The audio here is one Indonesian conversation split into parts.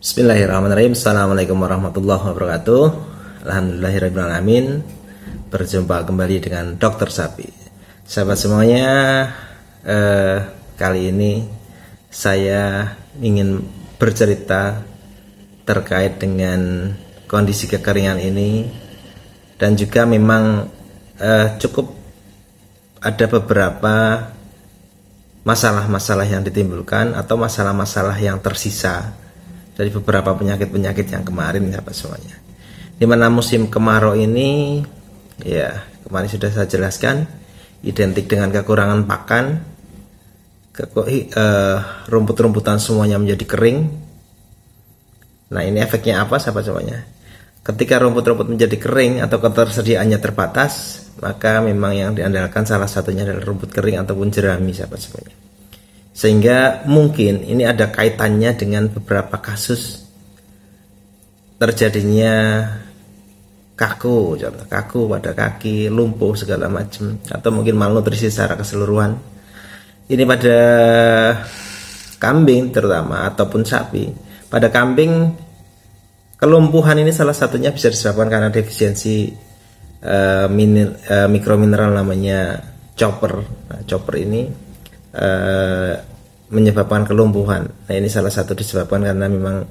Bismillahirrahmanirrahim. Assalamualaikum warahmatullahi wabarakatuh. Alhamdulillahirrahmanirrahim. Berjumpa kembali dengan Dokter Sapi. Sahabat semuanya, kali ini saya ingin bercerita terkait dengan kondisi kekeringan ini. Dan juga memang cukup ada beberapa masalah-masalah yang ditimbulkan atau masalah-masalah yang tersisa dari beberapa penyakit-penyakit yang kemarin, sahabat semuanya. Dimana musim kemarau ini, ya kemarin sudah saya jelaskan, identik dengan kekurangan pakan, rumput-rumputan semuanya menjadi kering. Nah, ini efeknya apa, sahabat semuanya? Ketika rumput-rumput menjadi kering atau ketersediaannya terbatas, maka memang yang diandalkan salah satunya adalah rumput kering ataupun jerami, sahabat semuanya. Sehingga mungkin ini ada kaitannya dengan beberapa kasus terjadinya kaku, contoh kaku pada kaki, lumpuh segala macam, atau mungkin malnutrisi secara keseluruhan. Ini pada kambing terutama ataupun sapi. Pada kambing, kelumpuhan ini salah satunya bisa disebabkan karena defisiensi mikromineral namanya copper. Nah, copper ini menyebabkan kelumpuhan. Nah, ini salah satu disebabkan karena memang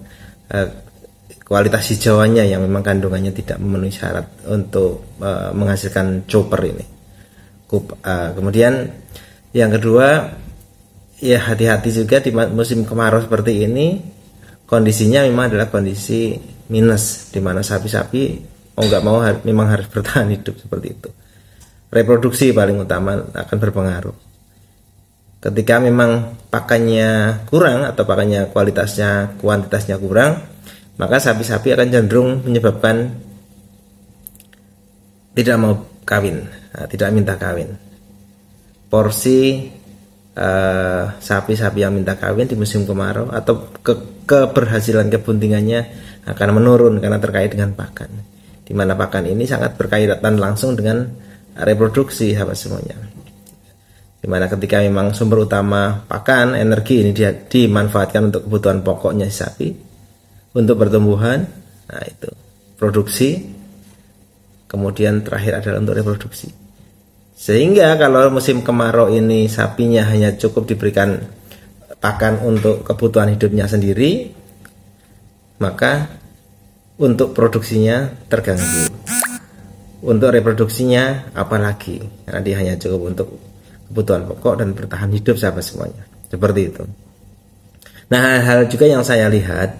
kualitas hijauannya yang memang kandungannya tidak memenuhi syarat untuk menghasilkan copper ini. Kemudian yang kedua, ya hati-hati juga di musim kemarau seperti ini, kondisinya memang adalah kondisi minus, di mana sapi-sapi mau nggak mau memang harus bertahan hidup seperti itu. Reproduksi paling utama akan berpengaruh. Ketika memang pakannya kurang atau pakannya kuantitasnya kurang, maka sapi-sapi akan cenderung menyebabkan tidak mau kawin, tidak minta kawin. Porsi sapi-sapi yang minta kawin di musim kemarau atau keberhasilan kebuntingannya akan menurun karena terkait dengan pakan. Di mana pakan ini sangat berkaitan langsung dengan reproduksi, sahabat semuanya. Dimana ketika memang sumber utama pakan, energi ini dimanfaatkan untuk kebutuhan pokoknya sapi, untuk pertumbuhan, nah itu produksi, kemudian terakhir adalah untuk reproduksi. Sehingga kalau musim kemarau ini sapinya hanya cukup diberikan pakan untuk kebutuhan hidupnya sendiri, maka untuk produksinya terganggu. Untuk reproduksinya apalagi, karena dia hanya cukup untuk kebutuhan pokok dan bertahan hidup, sahabat semuanya. Seperti itu. Nah, hal juga yang saya lihat,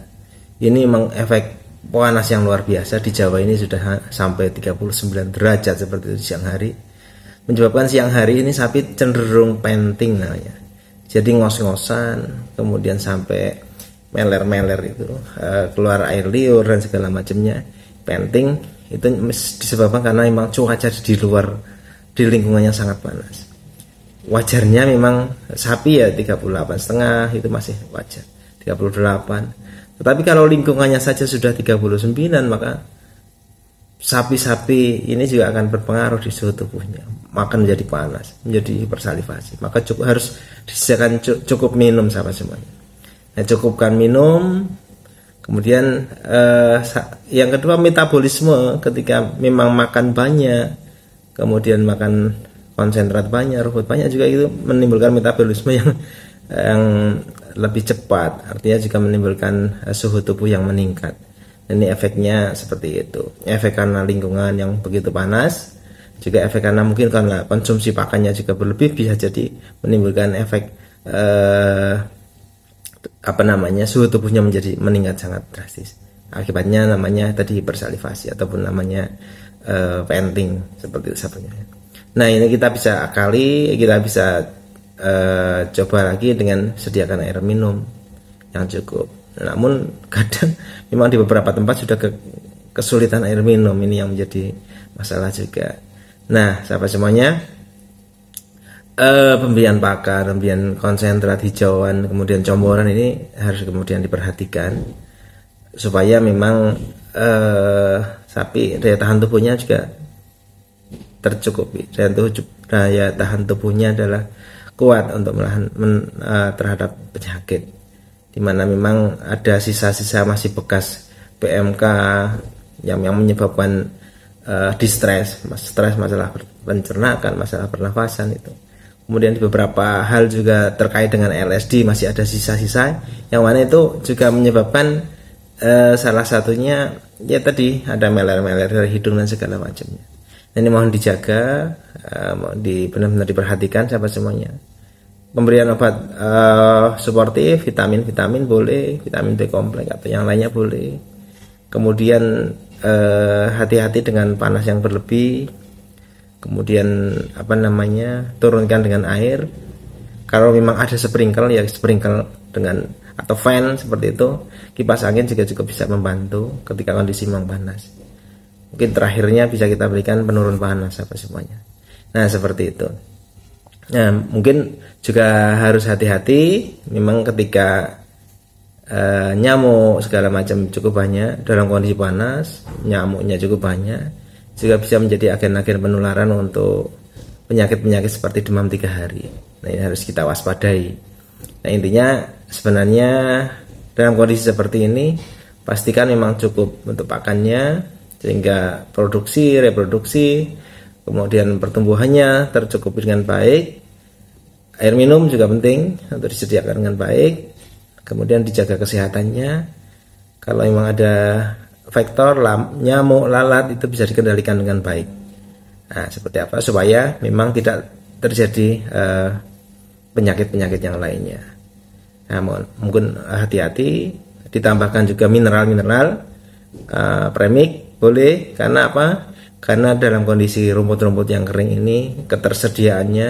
ini memang efek panas yang luar biasa di Jawa ini sudah sampai 39 derajat seperti itu siang hari. Menyebabkan siang hari ini sapi cenderung penting namanya. Jadi ngos-ngosan, kemudian sampai meler-meler itu, keluar air liur dan segala macamnya. Penting itu disebabkan karena memang cuaca di luar, di lingkungannya sangat panas. Wajarnya memang sapi ya 38,5 itu masih wajar, 38. Tetapi kalau lingkungannya saja sudah 39, maka sapi-sapi ini juga akan berpengaruh di suhu tubuhnya. Makan menjadi panas, menjadi hipersalivasi. Maka harus disediakan cukup minum, sahabat semuanya. Nah, cukupkan minum. Kemudian yang kedua, metabolisme. Ketika memang makan banyak, kemudian makan konsentrat banyak, rumput banyak, juga itu menimbulkan metabolisme yang lebih cepat. Artinya juga menimbulkan suhu tubuh yang meningkat. Ini efeknya seperti itu. Efek karena lingkungan yang begitu panas, juga efek karena mungkin karena konsumsi pakannya juga berlebih, bisa jadi menimbulkan efek suhu tubuhnya menjadi meningkat sangat drastis. Akibatnya namanya tadi hipersalivasi ataupun namanya penting, seperti itu sahabatnya. Nah, ini kita bisa akali, kita bisa coba lagi dengan sediakan air minum yang cukup. Namun kadang memang di beberapa tempat sudah kesulitan air minum, ini yang menjadi masalah juga. Nah, sahabat semuanya, pemberian pakan, pemberian konsentrat hijauan, kemudian comboran ini harus kemudian diperhatikan supaya memang sapi daya tahan tubuhnya juga tercukupi. Daya tahan tubuhnya adalah kuat untuk terhadap penyakit. dimana memang ada sisa-sisa masih bekas PMK yang menyebabkan stres masalah pencernaan, masalah pernafasan itu. Kemudian di beberapa hal juga terkait dengan LSD masih ada sisa-sisa yang mana itu juga menyebabkan salah satunya ya tadi ada meler-meler dari hidung dan segala macamnya. Nah, ini mohon dijaga, benar-benar diperhatikan sahabat semuanya. Pemberian obat suportif, vitamin boleh, vitamin B kompleks atau yang lainnya boleh. Kemudian hati-hati dengan panas yang berlebih. Kemudian turunkan dengan air. Kalau memang ada sprinkle ya sprinkle dengan atau fan seperti itu. Kipas angin juga cukup bisa membantu ketika kondisi memang panas. Mungkin terakhirnya bisa kita berikan penurun panas apa semuanya. Nah, seperti itu. Nah, mungkin juga harus hati-hati memang ketika nyamuk segala macam cukup banyak dalam kondisi panas, nyamuknya cukup banyak, juga bisa menjadi agen-agen penularan untuk penyakit-penyakit seperti demam 3 hari. Nah, ini harus kita waspadai. Nah, intinya sebenarnya dalam kondisi seperti ini pastikan memang cukup untuk pakannya sehingga reproduksi, kemudian pertumbuhannya tercukupi dengan baik. Air minum juga penting untuk disediakan dengan baik. Kemudian dijaga kesehatannya. Kalau memang ada faktor nyamuk, lalat itu bisa dikendalikan dengan baik. Nah, seperti apa supaya memang tidak terjadi penyakit-penyakit yang lainnya. Nah, mungkin hati-hati, ditambahkan juga mineral, premik boleh, karena apa? Karena dalam kondisi rumput-rumput yang kering ini ketersediaannya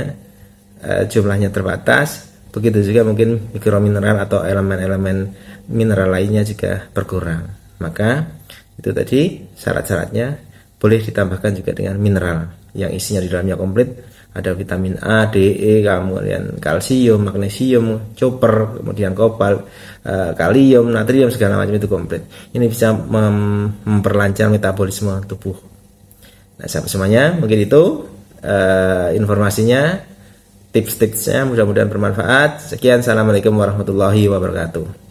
jumlahnya terbatas. Begitu juga mungkin mikromineral atau elemen-elemen mineral lainnya juga berkurang. Maka itu tadi syarat-syaratnya boleh ditambahkan juga dengan mineral yang isinya di dalamnya komplit. Ada vitamin A, D, E, kemudian kalsium, magnesium, copper, kemudian kopal, kalium, natrium, segala macam itu komplit. Ini bisa memperlancar metabolisme tubuh. Nah, semuanya mungkin itu informasinya, tips-tipsnya, mudah-mudahan bermanfaat. Sekian, assalamualaikum warahmatullahi wabarakatuh.